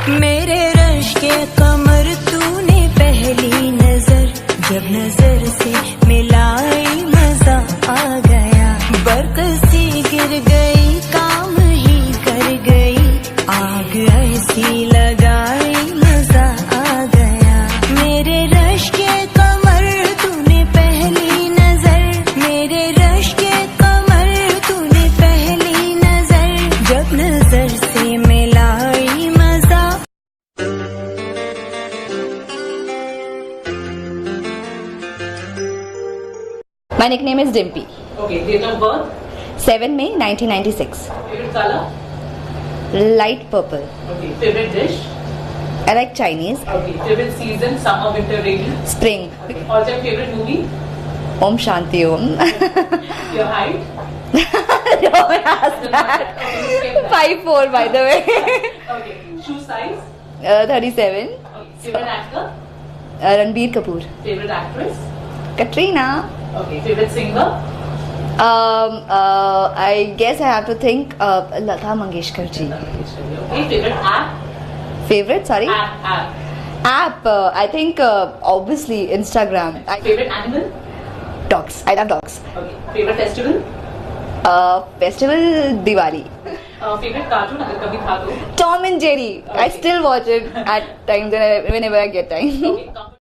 मेरे रश के कमर तूने पहली नजर जब नजर से मिलाई मजा आ गया बरक सी गिर गई काम ही कर गई आग ऐसी लगाई मजा आ गया मेरे रश के कमर तूने पहली नजर मेरे रश के कमर तूने पहली नजर जब नजर से मिलाई मजा My nickname is Dimpy. Okay, date of birth, 7 May 1996. favorite color, Light purple. okay, favorite dish, I like Chinese. okay, favorite season, summer, winter, rainy, Spring. okay, all-time favorite movie, Om Shanti Om. your height, Don't ask that. okay, skip that. 5'4" by the way. Okay, shoe size, 37. okay, favorite actor, Ranbir Kapoor. favorite actress, Katrina. okay, favorite singer, I guess I have to think Lata Mangeshkar ji. okay, favorite app, Favorite? Sorry. app, I think obviously Instagram. favorite animal, Dogs. I love dogs. okay, favorite festival, Festival Diwali. favorite cartoon, अगर कभी था तो, Tom and Jerry. I Okay. still watch it at times whenever I get time. okay,